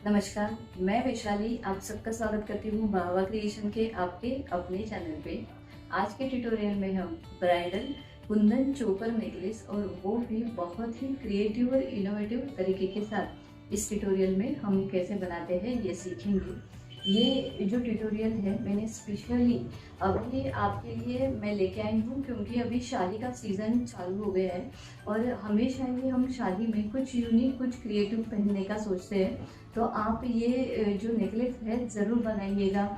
नमस्कार, मैं वैशाली आप सबका स्वागत करती हूँ बाबा क्रिएशन के आपके अपने चैनल पे। आज के ट्यूटोरियल में हम ब्राइडल कुंदन चोकर नेकलेस और वो भी बहुत ही क्रिएटिव और इनोवेटिव तरीके के साथ इस ट्यूटोरियल में हम कैसे बनाते हैं ये सीखेंगे। ये जो ट्यूटोरियल है मैंने स्पेशली अभी आपके लिए मैं लेके आई हूँ क्योंकि अभी शादी का सीज़न चालू हो गया है और हमेशा ही हम शादी में कुछ यूनिक कुछ क्रिएटिव पहनने का सोचते हैं। तो आप ये जो नेकलेस है ज़रूर बनाइएगा।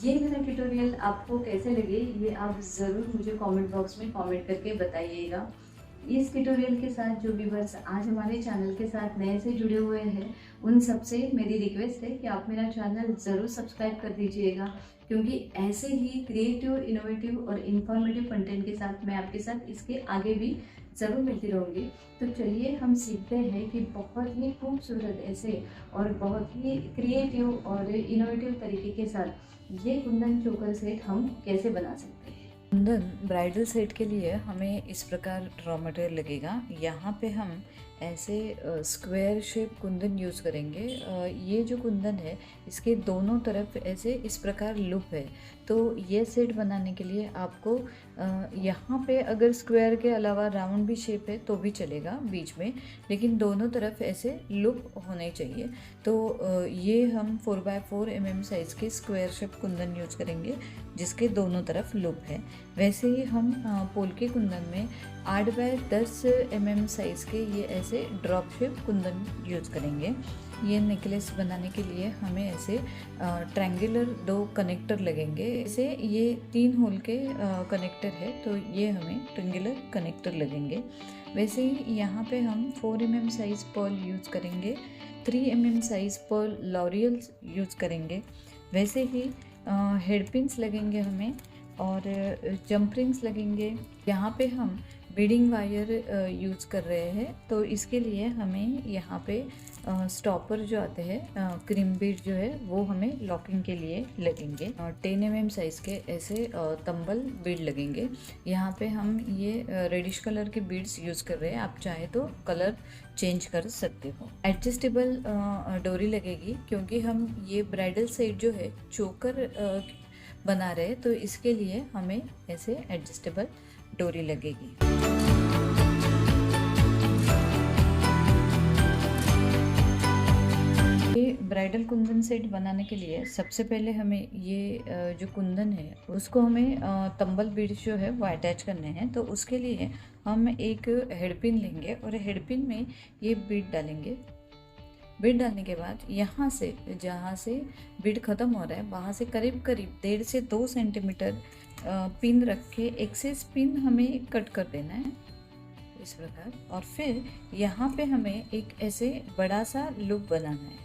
ये मेरा ट्यूटोरियल आपको कैसे लगे ये आप ज़रूर मुझे कमेंट बॉक्स में कमेंट करके बताइएगा। इस ट्यूटोरियल के साथ जो व्यूअर्स आज हमारे चैनल के साथ नए से जुड़े हुए हैं उन सबसे मेरी रिक्वेस्ट है कि आप मेरा चैनल ज़रूर सब्सक्राइब कर दीजिएगा क्योंकि ऐसे ही क्रिएटिव इनोवेटिव और इन्फॉर्मेटिव कंटेंट के साथ मैं आपके साथ इसके आगे भी ज़रूर मिलती रहूँगी। तो चलिए हम सीखते हैं कि बहुत ही खूबसूरत ऐसे और बहुत ही क्रिएटिव और इनोवेटिव तरीके के साथ ये कुंदन चोकर सेट हम कैसे बना सकते हैं। कुंदन ब्राइडल सेट के लिए हमें इस प्रकार रॉ मटेरियल लगेगा। यहाँ पे हम ऐसे स्क्वायर शेप कुंदन यूज़ करेंगे। ये जो कुंदन है इसके दोनों तरफ ऐसे इस प्रकार लूप है। तो ये सेट बनाने के लिए आपको यहाँ पे अगर स्क्वायर के अलावा राउंड भी शेप है तो भी चलेगा बीच में, लेकिन दोनों तरफ ऐसे लूप होने चाहिए। तो ये हम 4x4 mm साइज़ के स्क्वायर शेप कुंदन यूज़ करेंगे जिसके दोनों तरफ लूप है। वैसे ही हम पोल्के कुंदन में 8x10 mm साइज़ के ये ऐसे ड्रॉप शेप कुंदन यूज़ करेंगे। ये नेकलेस बनाने के लिए हमें ऐसे ट्रायंगुलर 2 कनेक्टर लगेंगे। ऐसे ये 3 होल के कनेक्टर है तो ये हमें ट्रायंगुलर कनेक्टर लगेंगे। वैसे ही यहाँ पे हम 4 mm साइज़ पर्ल यूज़ करेंगे, 3 mm size pearl L'Oreal use करेंगे। वैसे ही हेड पिन्स लगेंगे हमें और जंप रिंग्स लगेंगे। यहाँ पे हम बीडिंग वायर यूज़ कर रहे हैं तो इसके लिए हमें यहाँ पे स्टॉपर जो आते हैं क्रीम बीड जो है वो हमें लॉकिंग के लिए लगेंगे। 10 mm साइज़ के ऐसे तंबल बीड लगेंगे। यहाँ पे हम ये रेडिश कलर के बीड्स यूज़ कर रहे हैं, आप चाहे तो कलर चेंज कर सकते हो। एडजस्टेबल डोरी लगेगी क्योंकि हम ये ब्राइडल सेट जो है चोकर बना रहे हैं तो इसके लिए हमें ऐसे एडजस्टेबल डोरी लगेगी। ये ब्राइडल कुंदन सेट बनाने के लिए सबसे पहले हमें ये जो कुंदन है उसको हमें तंबल बीड्स जो है वो अटैच करने हैं। तो उसके लिए हम एक हेड पिन लेंगे और हेड पिन में ये बीड डालेंगे। बीड डालने के बाद यहाँ से जहाँ से बीड ख़त्म हो रहा है वहाँ से करीब करीब 1.5 से 2 सेंटीमीटर पिन रख के एक्सेस पिन हमें कट कर देना है इस प्रकार। और फिर यहाँ पे हमें एक ऐसे बड़ा सा लूप बनाना है।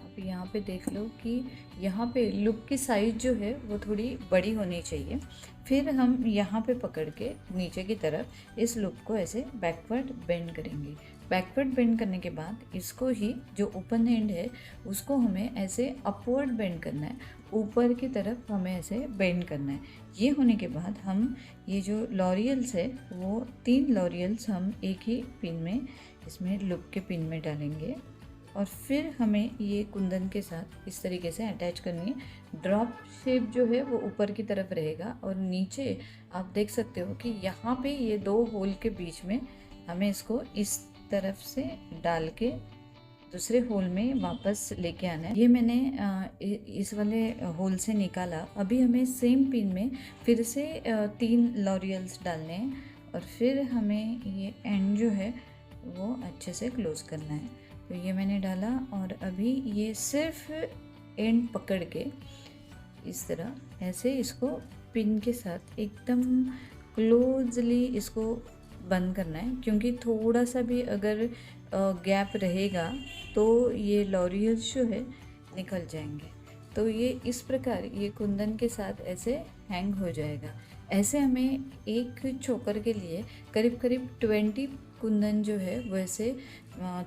आप यहाँ पे देख लो कि यहाँ पे लूप की साइज़ जो है वो थोड़ी बड़ी होनी चाहिए। फिर हम यहाँ पे पकड़ के नीचे की तरफ इस लूप को ऐसे बैकवर्ड बेंड करेंगे। बैकवर्ड बेंड करने के बाद इसको ही जो ओपन एंड है उसको हमें ऐसे अपवर्ड बेंड करना है, ऊपर की तरफ हमें ऐसे बेंड करना है। ये होने के बाद हम ये जो लॉरियल्स है वो 3 लॉरियल्स हम एक ही पिन में इसमें लूप के पिन में डालेंगे और फिर हमें ये कुंदन के साथ इस तरीके से अटैच करनी है। ड्रॉप शेप जो है वो ऊपर की तरफ रहेगा और नीचे आप देख सकते हो कि यहाँ पे ये 2 होल के बीच में हमें इसको इस तरफ से डाल के दूसरे होल में वापस लेके आना है। ये मैंने इस वाले होल से निकाला। अभी हमें सेम पिन में फिर से 3 लॉरियल्स डालने हैं और फिर हमें ये एंड जो है वो अच्छे से क्लोज करना है। तो ये मैंने डाला और अभी ये सिर्फ एंड पकड़ के इस तरह ऐसे इसको पिन के साथ एकदम क्लोजली इसको बंद करना है क्योंकि थोड़ा सा भी अगर गैप रहेगा तो ये लॉरियल्स जो है निकल जाएंगे। तो ये इस प्रकार ये कुंदन के साथ ऐसे हैंग हो जाएगा। ऐसे हमें एक चोकर के लिए करीब करीब 20 कुंदन जो है वैसे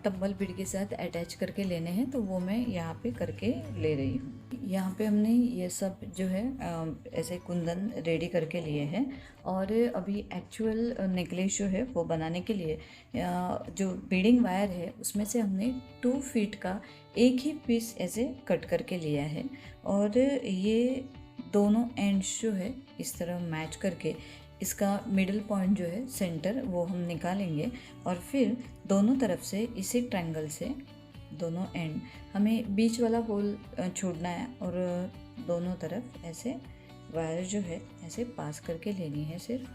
तंबल बीड़ के साथ अटैच करके लेने हैं, तो वो मैं यहाँ पे करके ले रही हूँ। यहाँ पे हमने ये सब जो है ऐसे कुंदन रेडी करके लिए हैं, और अभी एक्चुअल नेकलेस जो है वो बनाने के लिए जो बीडिंग वायर है उसमें से हमने 2 फीट का एक ही पीस ऐसे कट करके लिया है, और ये दोनों एंड्स जो है इस तरह मैच करके इसका मिडिल पॉइंट जो है सेंटर वो हम निकालेंगे, और फिर दोनों तरफ से इसी ट्रायंगल से दोनों एंड हमें बीच वाला होल छोड़ना है, और दोनों तरफ ऐसे वायर जो है ऐसे पास करके लेनी है। सिर्फ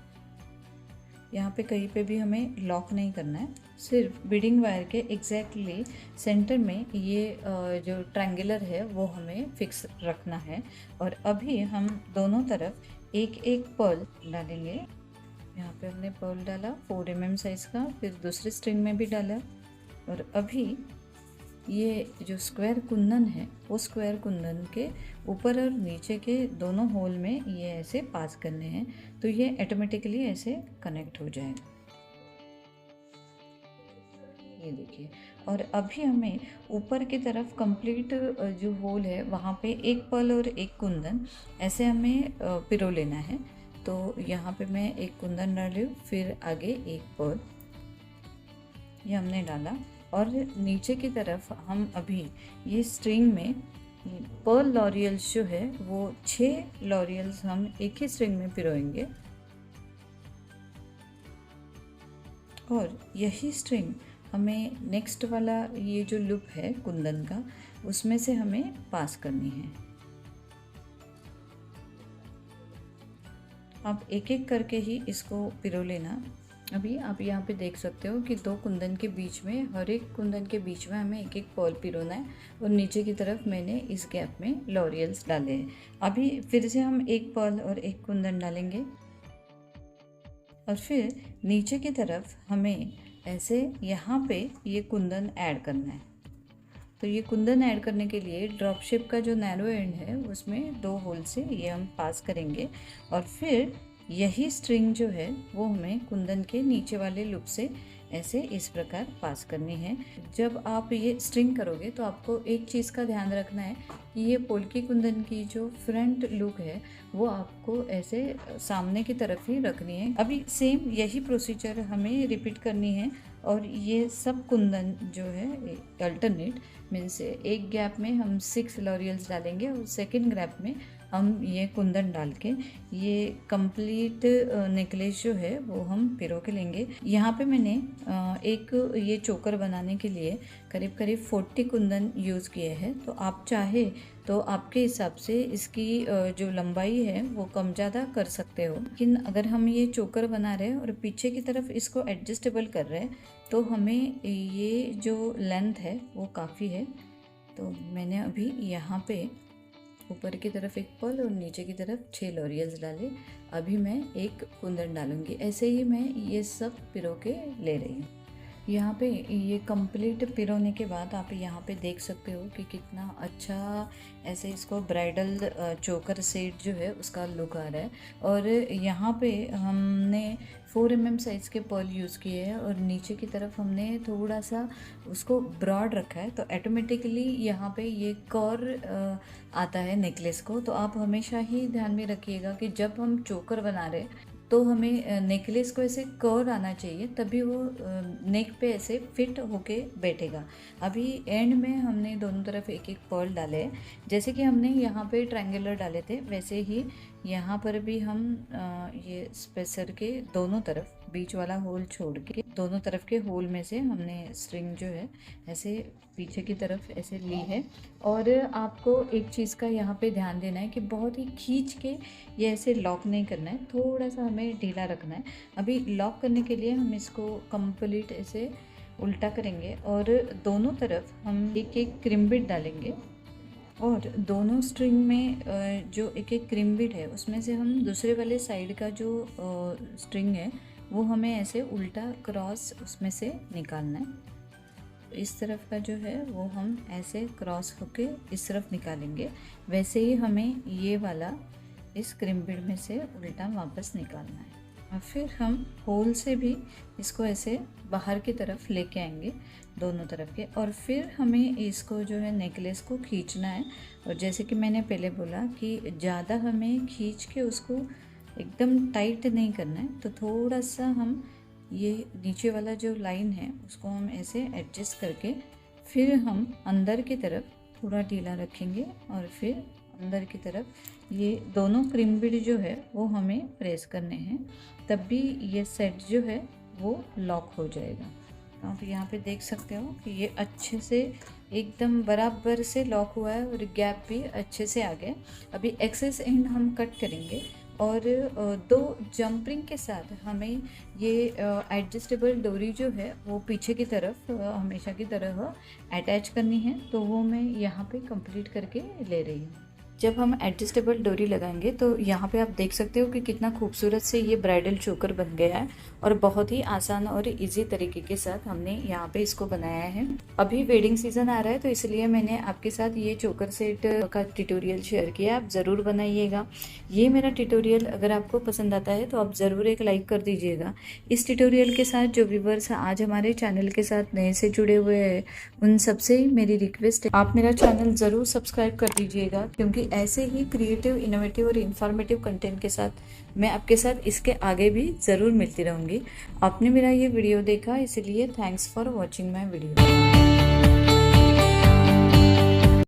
यहाँ पे कहीं पे भी हमें लॉक नहीं करना है, सिर्फ बीडिंग वायर के एग्जैक्टली सेंटर में ये जो ट्रायंगुलर है वो हमें फिक्स रखना है। और अभी हम दोनों तरफ एक एक पर्ल डालेंगे। यहाँ पे हमने पर्ल डाला 4 mm साइज का, फिर दूसरी स्ट्रिंग में भी डाला, और अभी ये जो स्क्वायर कुंदन है वो स्क्वायर कुंदन के ऊपर और नीचे के दोनों होल में ये ऐसे पास करने हैं, तो ये ऑटोमेटिकली ऐसे कनेक्ट हो जाएगा। ये देखिए। और अभी हमें ऊपर की तरफ कंप्लीट जो होल है वहाँ पे एक पर्ल और एक कुंदन ऐसे हमें पिरो लेना है। तो यहाँ पे मैं एक कुंदन डाली, फिर आगे एक पर्ल ये हमने डाला, और नीचे की तरफ हम अभी ये स्ट्रिंग में पर्ल लॉरियल्स जो है वो 6 लॉरियल्स हम एक ही स्ट्रिंग में पिरोएंगे, और यही स्ट्रिंग हमें नेक्स्ट वाला ये जो लूप है कुंदन का उसमें से हमें पास करनी है। आप एक एक करके ही इसको पिरो लेना। अभी आप यहाँ पे देख सकते हो कि 2 कुंदन के बीच में, हर एक कुंदन के बीच में हमें एक एक पर्ल पिरोना है, और नीचे की तरफ मैंने इस गैप में लॉरियल्स डाले हैं। अभी फिर से हम एक पर्ल और एक कुंदन डालेंगे, और फिर नीचे की तरफ हमें ऐसे यहाँ पे ये कुंदन ऐड करना है। तो ये कुंदन ऐड करने के लिए ड्रॉप शेप का जो नैरो एंड है उसमें 2 होल से ये हम पास करेंगे, और फिर यही स्ट्रिंग जो है वो हमें कुंदन के नीचे वाले लूप से ऐसे इस प्रकार पास करनी है। जब आप ये स्ट्रिंग करोगे तो आपको एक चीज़ का ध्यान रखना है कि ये पोल्की कुंदन की जो फ्रंट लुक है वो आपको ऐसे सामने की तरफ ही रखनी है। अभी सेम यही प्रोसीजर हमें रिपीट करनी है, और ये सब कुंदन जो है अल्टरनेट मीन्स एक गैप में हम 6 लॉरियल्स डालेंगे, और सेकेंड गैप में हम ये कुंदन डाल के ये कंप्लीट नेकलेस जो है वो हम पिरो के लेंगे। यहाँ पे मैंने एक ये चोकर बनाने के लिए करीब करीब 40 कुंदन यूज़ किए हैं। तो आप चाहे तो आपके हिसाब से इसकी जो लंबाई है वो कम ज़्यादा कर सकते हो, लेकिन अगर हम ये चोकर बना रहे हैं और पीछे की तरफ इसको एडजस्टेबल कर रहे हैं तो हमें ये जो लेंथ है वो काफ़ी है। तो मैंने अभी यहाँ पे ऊपर की तरफ एक पर्ल और नीचे की तरफ 6 लॉरियल्स डाले। अभी मैं एक कुंदन डालूंगी। ऐसे ही मैं ये सब पिरो के ले रही हूँ। यहाँ पे ये कंप्लीट पिरोने के बाद आप यहाँ पे देख सकते हो कि कितना अच्छा ऐसे इसको ब्राइडल चोकर सेट जो है उसका लुक आ रहा है। और यहाँ पे हमने 4 mm साइज़ के पर्ल यूज़ किए हैं, और नीचे की तरफ हमने थोड़ा सा उसको ब्रॉड रखा है, तो ऑटोमेटिकली यहाँ पे ये कर्व आता है नेकलेस को। तो आप हमेशा ही ध्यान में रखिएगा कि जब हम चोकर बना रहे तो हमें नेकलेस को ऐसे कर्व आना चाहिए, तभी वो नेक पे ऐसे फिट होके बैठेगा। अभी एंड में हमने दोनों तरफ एक एक पर्ल डाले हैं, जैसे कि हमने यहाँ पे ट्रायंगुलर डाले थे वैसे ही यहाँ पर भी हम ये स्पेसर के दोनों तरफ बीच वाला होल छोड़ के दोनों तरफ के होल में से हमने स्ट्रिंग जो है ऐसे पीछे की तरफ ऐसे ली है। और आपको एक चीज़ का यहाँ पे ध्यान देना है कि बहुत ही खींच के ये ऐसे लॉक नहीं करना है, थोड़ा सा हमें ढीला रखना है। अभी लॉक करने के लिए हम इसको कंप्लीट ऐसे उल्टा करेंगे और दोनों तरफ हम एक एक क्रीम बीड डालेंगे, और दोनों स्ट्रिंग में जो एक एक क्रीम बीड है उसमें से हम दूसरे वाले साइड का जो स्ट्रिंग है वो हमें ऐसे उल्टा क्रॉस उसमें से निकालना है। इस तरफ का जो है वो हम ऐसे क्रॉस होके इस तरफ निकालेंगे, वैसे ही हमें ये वाला इस क्रीम बीड में से उल्टा वापस निकालना है। और फिर हम होल से भी इसको ऐसे बाहर की तरफ लेके आएंगे दोनों तरफ के, और फिर हमें इसको जो है नेकलेस को खींचना है। और जैसे कि मैंने पहले बोला कि ज़्यादा हमें खींच के उसको एकदम टाइट नहीं करना है, तो थोड़ा सा हम ये नीचे वाला जो लाइन है उसको हम ऐसे एडजस्ट करके फिर हम अंदर की तरफ थोड़ा ढीला रखेंगे, और फिर अंदर की तरफ ये दोनों क्रीम बीड जो है वो हमें प्रेस करने हैं, तब भी ये सेट जो है वो लॉक हो जाएगा। तो आप यहाँ पे देख सकते हो कि ये अच्छे से एकदम बराबर से लॉक हुआ है और गैप भी अच्छे से आ गया। अभी एक्सेस एंड हम कट करेंगे, और दो जंपरिंग के साथ हमें ये एडजस्टेबल डोरी जो है वो पीछे की तरफ हमेशा की तरह अटैच करनी है। तो वो मैं यहाँ पे कंप्लीट करके ले रही हूँ। जब हम एडजस्टेबल डोरी लगाएंगे तो यहाँ पे आप देख सकते हो कि कितना खूबसूरत से ये ब्राइडल चोकर बन गया है, और बहुत ही आसान और इजी तरीके के साथ हमने यहाँ पे इसको बनाया है। अभी वेडिंग सीजन आ रहा है तो इसलिए मैंने आपके साथ ये चोकर सेट का ट्यूटोरियल शेयर किया। आप ज़रूर बनाइएगा। ये मेरा ट्यूटोरियल अगर आपको पसंद आता है तो आप ज़रूर एक लाइक कर दीजिएगा। इस ट्यूटोरियल के साथ जो व्यूवर्स आज हमारे चैनल के साथ नए से जुड़े हुए हैं उन सबसे मेरी रिक्वेस्ट है, आप मेरा चैनल ज़रूर सब्सक्राइब कर दीजिएगा, क्योंकि ऐसे ही क्रिएटिव, इनोवेटिव और इन्फॉर्मेटिव कंटेंट के साथ मैं आपके साथ इसके आगे भी ज़रूर मिलती रहूँगी। आपने मेरा ये वीडियो देखा इसलिए thanks for watching my video.